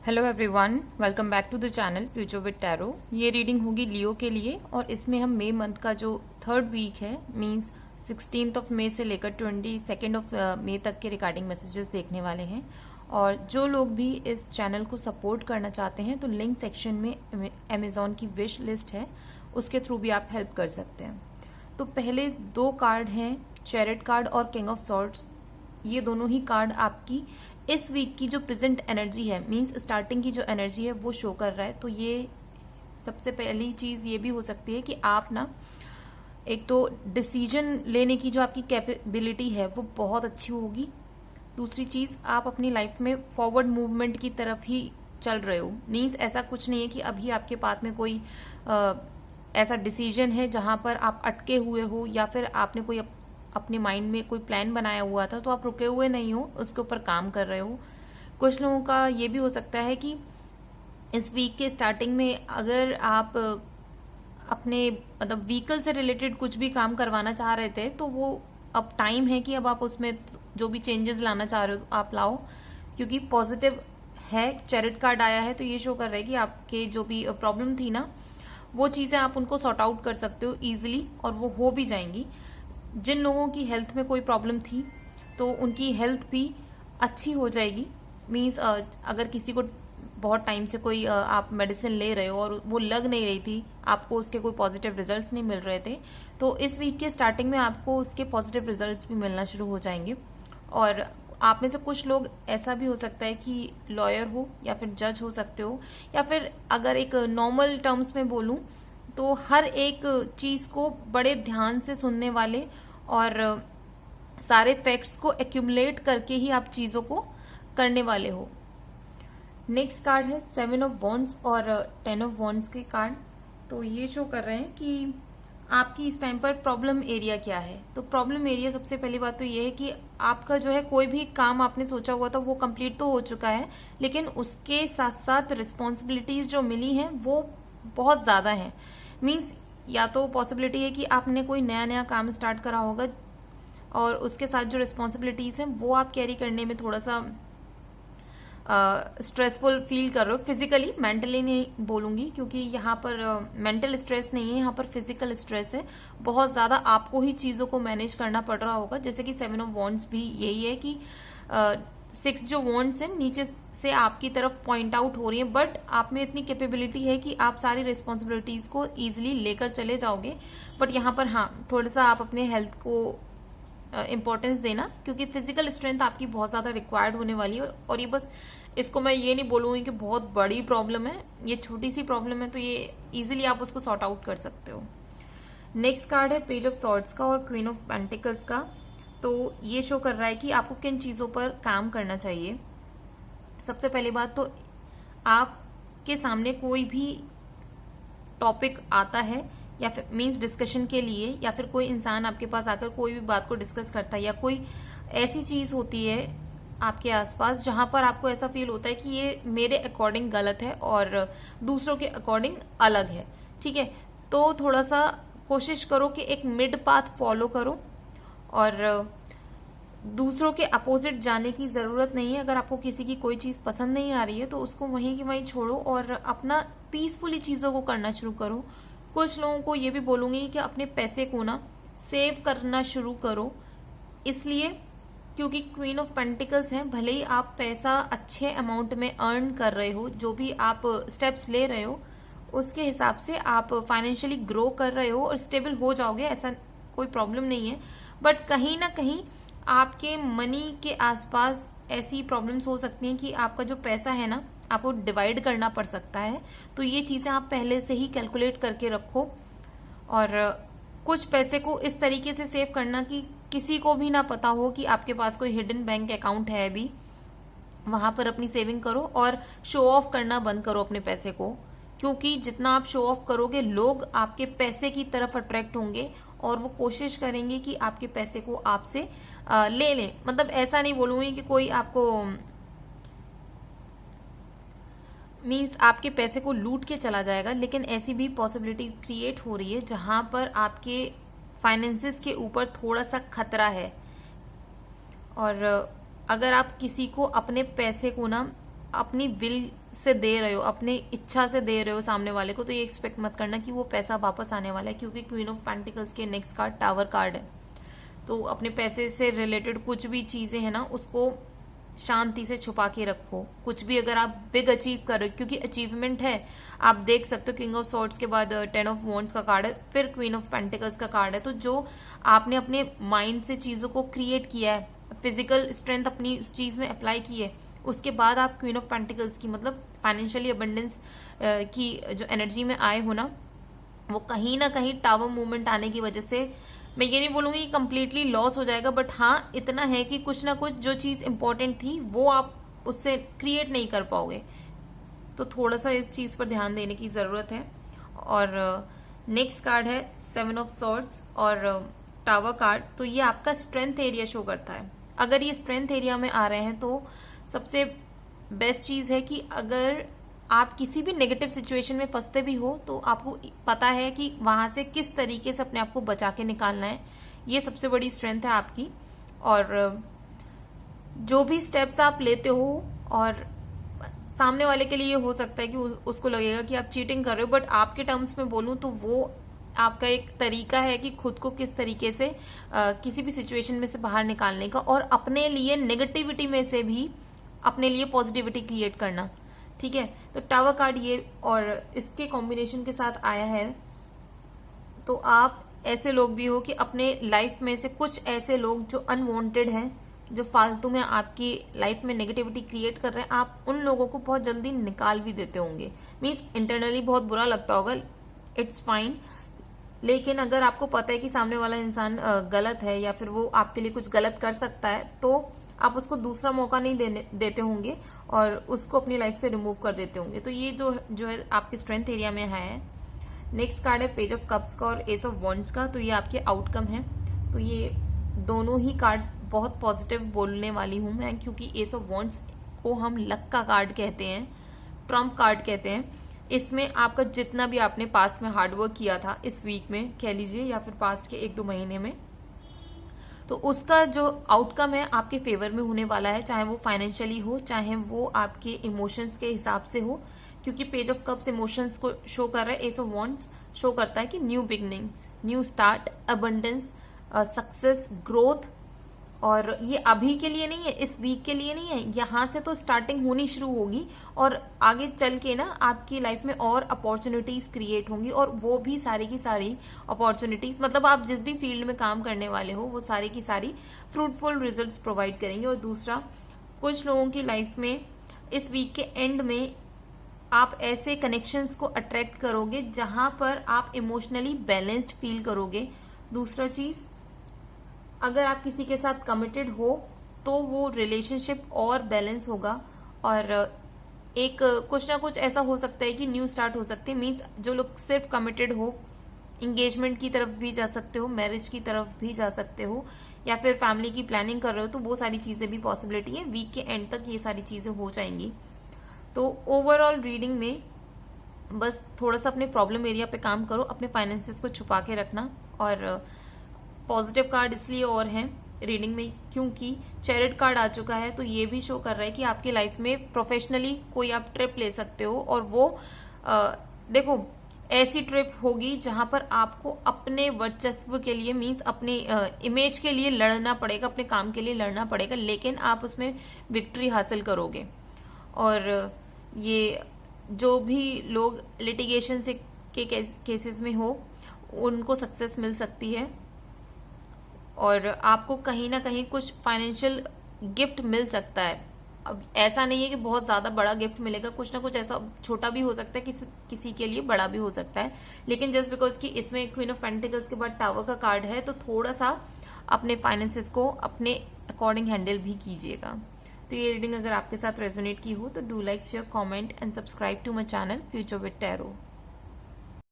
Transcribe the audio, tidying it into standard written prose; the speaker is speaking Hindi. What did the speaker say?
Hello everyone, welcome back to the channel Future with Tarot. ये रीडिंग होगी लियो के लिए और इसमें हम मई मंथ का जो थर्ड वीक है मींस 16th ऑफ मई से लेकर 22nd ऑफ मई तक के रिगार्डिंग मैसेजेस देखने वाले हैं। और जो लोग भी इस चैनल को सपोर्ट करना चाहते हैं तो लिंक सेक्शन में अमेजोन की विश लिस्ट है, उसके थ्रू भी आप हेल्प कर सकते हैं। तो पहले दो कार्ड हैं, चैरिट कार्ड और किंग ऑफ सॉर्ड्स। ये दोनों ही कार्ड आपकी इस वीक की जो प्रेजेंट एनर्जी है मींस स्टार्टिंग की जो एनर्जी है वो शो कर रहा है। तो ये सबसे पहली चीज ये भी हो सकती है कि आप ना एक तो डिसीजन लेने की जो आपकी कैपेबिलिटी है वो बहुत अच्छी होगी। दूसरी चीज, आप अपनी लाइफ में फॉरवर्ड मूवमेंट की तरफ ही चल रहे हो। मींस ऐसा कुछ नहीं है कि अभी आपके पास में कोई ऐसा डिसीजन है जहां पर आप अटके हुए हो या फिर आपने कोई अपने माइंड में कोई प्लान बनाया हुआ था तो आप रुके हुए नहीं हो, उसके ऊपर काम कर रहे हो। कुछ लोगों का ये भी हो सकता है कि इस वीक के स्टार्टिंग में अगर आप अपने मतलब व्हीकल से रिलेटेड कुछ भी काम करवाना चाह रहे थे तो वो अब टाइम है कि अब आप उसमें जो भी चेंजेस लाना चाह रहे हो आप लाओ, क्योंकि पॉजिटिव है। चैरिट कार्ड आया है तो ये शो कर रहा है कि आपके जो भी प्रॉब्लम थी ना वो चीजें आप उनको सॉर्ट आउट कर सकते हो इजिली और वो हो भी जाएंगी। जिन लोगों की हेल्थ में कोई प्रॉब्लम थी तो उनकी हेल्थ भी अच्छी हो जाएगी। मीन्स अगर किसी को बहुत टाइम से कोई आप मेडिसिन ले रहे हो और वो लग नहीं रही थी, आपको उसके कोई पॉजिटिव रिजल्ट्स नहीं मिल रहे थे, तो इस वीक के स्टार्टिंग में आपको उसके पॉजिटिव रिजल्ट्स भी मिलना शुरू हो जाएंगे। और आप में से कुछ लोग ऐसा भी हो सकता है कि लॉयर हो या फिर जज हो सकते हो, या फिर अगर एक नॉर्मल टर्म्स में बोलूं तो हर एक चीज को बड़े ध्यान से सुनने वाले और सारे फैक्ट्स को एक्यूमुलेट करके ही आप चीजों को करने वाले हो। नेक्स्ट कार्ड है 7 ऑफ वॉन्ड्स और 10 ऑफ वॉन्ड्स के कार्ड। तो ये शो कर रहे हैं कि आपकी इस टाइम पर प्रॉब्लम एरिया क्या है। तो प्रॉब्लम एरिया सबसे पहली बात तो ये है कि आपका जो है कोई भी काम आपने सोचा हुआ था वो कंप्लीट तो हो चुका है, लेकिन उसके साथ साथ रिस्पॉन्सिबिलिटीज जो मिली हैं वो बहुत ज्यादा हैं। मीन्स या तो पॉसिबिलिटी है कि आपने कोई नया नया काम स्टार्ट करा होगा और उसके साथ जो रिस्पॉन्सिबिलिटीज हैं वो आप कैरी करने में थोड़ा सा स्ट्रेसफुल फील कर रहे हो। फिजिकली, मेंटली नहीं बोलूंगी क्योंकि यहाँ पर मेंटल स्ट्रेस नहीं है, यहाँ पर फिजिकल स्ट्रेस है। बहुत ज्यादा आपको ही चीजों को मैनेज करना पड़ रहा होगा। जैसे कि 7 ऑफ वॉन्ड्स भी यही है कि 6 जो वॉन्ड्स है नीचे से आपकी तरफ पॉइंट आउट हो रही है, बट आप में इतनी कैपेबिलिटी है कि आप सारी रिस्पॉन्सिबिलिटीज को इजिली लेकर चले जाओगे। बट यहाँ पर हाँ, थोड़ा सा आप अपने हेल्थ को इंपॉर्टेंस देना, क्योंकि फिजिकल स्ट्रेंथ आपकी बहुत ज्यादा रिक्वायर्ड होने वाली है। और ये बस, इसको मैं ये नहीं बोलूंगी कि बहुत बड़ी प्रॉब्लम है, ये छोटी सी प्रॉब्लम है, तो ये इजिली आप उसको सॉर्ट आउट कर सकते हो। नेक्स्ट कार्ड है पेज ऑफ सॉर्ड्स का और क्वीन ऑफ पेंटिकल्स का। तो ये शो कर रहा है कि आपको किन चीजों पर काम करना चाहिए। सबसे पहली बात तो आपके सामने कोई भी टॉपिक आता है या फिर मींस डिस्कशन के लिए, या फिर कोई इंसान आपके पास आकर कोई भी बात को डिस्कस करता है, या कोई ऐसी चीज होती है आपके आसपास जहां पर आपको ऐसा फील होता है कि ये मेरे अकॉर्डिंग गलत है और दूसरों के अकॉर्डिंग अलग है, ठीक है। तो थोड़ा सा कोशिश करो कि एक मिड पाथ फॉलो करो और दूसरों के अपोजिट जाने की जरूरत नहीं है। अगर आपको किसी की कोई चीज पसंद नहीं आ रही है तो उसको वहीं की वहीं छोड़ो और अपना पीसफुली चीजों को करना शुरू करो। कुछ लोगों को ये भी बोलूंगी कि अपने पैसे को ना सेव करना शुरू करो, इसलिए क्योंकि क्वीन ऑफ पेंटिकल्स है, भले ही आप पैसा अच्छे अमाउंट में अर्न कर रहे हो, जो भी आप स्टेप्स ले रहे हो उसके हिसाब से आप फाइनेंशियली ग्रो कर रहे हो और स्टेबल हो जाओगे, ऐसा कोई प्रॉब्लम नहीं है। बट कहीं ना कहीं आपके मनी के आसपास ऐसी प्रॉब्लम्स हो सकती हैं कि आपका जो पैसा है ना आपको डिवाइड करना पड़ सकता है। तो ये चीजें आप पहले से ही कैलकुलेट करके रखो और कुछ पैसे को इस तरीके से सेव करना कि किसी को भी ना पता हो कि आपके पास कोई हिडन बैंक अकाउंट है अभी, वहां पर अपनी सेविंग करो और शो ऑफ करना बंद करो अपने पैसे को, क्योंकि जितना आप शो ऑफ करोगे लोग आपके पैसे की तरफ अट्रैक्ट होंगे और वो कोशिश करेंगे कि आपके पैसे को आपसे ले लें। मतलब ऐसा नहीं बोलूंगी कि कोई आपको मीन्स आपके पैसे को लूट के चला जाएगा, लेकिन ऐसी भी पॉसिबिलिटी क्रिएट हो रही है जहां पर आपके फाइनेंसेस के ऊपर थोड़ा सा खतरा है। और अगर आप किसी को अपने पैसे को ना अपनी विल से दे रहे हो, अपने इच्छा से दे रहे हो सामने वाले को, तो ये एक्सपेक्ट मत करना कि वो पैसा वापस आने वाला है, क्योंकि क्वीन ऑफ पेंटिकल्स के नेक्स्ट कार्ड टावर कार्ड है। तो अपने पैसे से रिलेटेड कुछ भी चीजें है ना, उसको शांति से छुपा के रखो। कुछ भी अगर आप बिग अचीव कर रहे हो, क्योंकि अचीवमेंट है, आप देख सकते हो किंग ऑफ सॉर्ड्स के बाद 10 ऑफ वॉन्ड्स का कार्ड है, फिर क्वीन ऑफ पेंटिकल्स का कार्ड है। तो जो आपने अपने माइंड से चीजों को क्रिएट किया है, फिजिकल स्ट्रेंथ अपनी उस चीज में अप्लाई की है, उसके बाद आप क्वीन ऑफ पेंटिकल्स की मतलब फाइनेंशियली अबंडेंस की जो एनर्जी में आए हो ना, वो कहीं ना कहीं टावर मूवमेंट आने की वजह से, मैं ये नहीं बोलूंगी कि कंप्लीटली लॉस हो जाएगा, बट हाँ इतना है कि कुछ ना कुछ जो चीज इंपॉर्टेंट थी वो आप उससे क्रिएट नहीं कर पाओगे। तो थोड़ा सा इस चीज पर ध्यान देने की जरूरत है। और नेक्स्ट कार्ड है 7 ऑफ सॉर्ड्स और टावर कार्ड। तो ये आपका स्ट्रेंथ एरिया शो करता है। अगर ये स्ट्रेंथ एरिया में आ रहे हैं तो सबसे बेस्ट चीज है कि अगर आप किसी भी नेगेटिव सिचुएशन में फंसते भी हो तो आपको पता है कि वहां से किस तरीके से अपने आप को बचा के निकालना है। ये सबसे बड़ी स्ट्रेंथ है आपकी। और जो भी स्टेप्स आप लेते हो, और सामने वाले के लिए हो सकता है कि उसको लगेगा कि आप चीटिंग कर रहे हो, बट आपके टर्म्स में बोलूं तो वो आपका एक तरीका है कि खुद को किस तरीके से किसी भी सिचुएशन में से बाहर निकालने का, और अपने लिए नेगेटिविटी में से भी अपने लिए पॉजिटिविटी क्रिएट करना। ठीक है, तो टावर कार्ड ये और इसके कॉम्बिनेशन के साथ आया है। तो आप ऐसे लोग भी हो कि अपने लाइफ में से कुछ ऐसे लोग जो अनवांटेड हैं, जो फालतू में आपकी लाइफ में नेगेटिविटी क्रिएट कर रहे हैं, आप उन लोगों को बहुत जल्दी निकाल भी देते होंगे। मीन्स इंटरनली बहुत बुरा लगता होगा, इट्स फाइन, लेकिन अगर आपको पता है कि सामने वाला इंसान गलत है या फिर वो आपके लिए कुछ गलत कर सकता है, तो आप उसको दूसरा मौका नहीं देते होंगे और उसको अपनी लाइफ से रिमूव कर देते होंगे। तो ये जो है आपके स्ट्रेंथ एरिया में है। नेक्स्ट कार्ड है पेज ऑफ कप्स का और एस ऑफ वॉन्ड्स का। तो ये आपके आउटकम है। तो ये दोनों ही कार्ड बहुत पॉजिटिव बोलने वाली हूं मैं, क्योंकि एस ऑफ वॉन्ड्स को हम लक का कार्ड कहते हैं, ट्रम्प कार्ड कहते हैं। इसमें आपका जितना भी आपने पास्ट में हार्डवर्क किया था इस वीक में कह लीजिए, या फिर पास्ट के 1-2 महीने में, तो उसका जो आउटकम है आपके फेवर में होने वाला है, चाहे वो फाइनेंशियली हो, चाहे वो आपके इमोशंस के हिसाब से हो, क्योंकि पेज ऑफ कप्स इमोशंस को शो कर रहा है। एस ऑफ वॉन्ड्स शो करता है कि new beginnings, new start, abundance, success, growth. और ये अभी के लिए नहीं है, इस वीक के लिए नहीं है, यहां से तो स्टार्टिंग होनी शुरू होगी और आगे चल के ना आपकी लाइफ में और अपॉर्चुनिटीज क्रिएट होंगी, और वो भी सारी की सारी अपॉर्चुनिटीज, मतलब आप जिस भी फील्ड में काम करने वाले हो वो सारी की सारी फ्रूटफुल रिजल्ट्स प्रोवाइड करेंगे। और दूसरा, कुछ लोगों की लाइफ में इस वीक के एंड में आप ऐसे कनेक्शंस को अट्रैक्ट करोगे जहां पर आप इमोशनली बैलेंस्ड फील करोगे। दूसरा चीज, अगर आप किसी के साथ कमिटेड हो तो वो रिलेशनशिप और बैलेंस होगा, और एक कुछ ना कुछ ऐसा हो सकता है कि न्यू स्टार्ट हो सकते हैं। मीन्स जो लोग सिर्फ कमिटेड हो, इंगेजमेंट की तरफ भी जा सकते हो, मैरिज की तरफ भी जा सकते हो, या फिर फैमिली की प्लानिंग कर रहे हो, तो वो सारी चीजें भी पॉसिबिलिटी है। वीक के एंड तक ये सारी चीजें हो जाएंगी। तो ओवरऑल रीडिंग में बस थोड़ा सा अपने प्रॉब्लम एरिया पे काम करो, अपने फाइनेंसेस को छुपा के रखना। और पॉजिटिव कार्ड इसलिए और हैं रीडिंग में क्योंकि चैरिट कार्ड आ चुका है, तो ये भी शो कर रहा है कि आपकी लाइफ में प्रोफेशनली कोई आप ट्रिप ले सकते हो, और वो देखो ऐसी ट्रिप होगी जहां पर आपको अपने वर्चस्व के लिए, मीन्स अपने इमेज के लिए लड़ना पड़ेगा, अपने काम के लिए लड़ना पड़ेगा, लेकिन आप उसमें विक्ट्री हासिल करोगे। और ये जो भी लोग लिटिगेशन से के केसेस में हो उनको सक्सेस मिल सकती है, और आपको कहीं ना कहीं कुछ फाइनेंशियल गिफ्ट मिल सकता है। अब ऐसा नहीं है कि बहुत ज्यादा बड़ा गिफ्ट मिलेगा, कुछ ना कुछ ऐसा छोटा भी हो सकता है, किसी के लिए बड़ा भी हो सकता है, लेकिन जस्ट बिकॉज कि इसमें क्वीन ऑफ पेंटिकल्स के बाद टावर का कार्ड है, तो थोड़ा सा अपने फाइनेंसेस को अपने अकॉर्डिंग हैंडल भी कीजिएगा। तो ये रीडिंग अगर आपके साथ रेजोनेट की हो तो do like, share, comment and subscribe to my channel Future with tarot.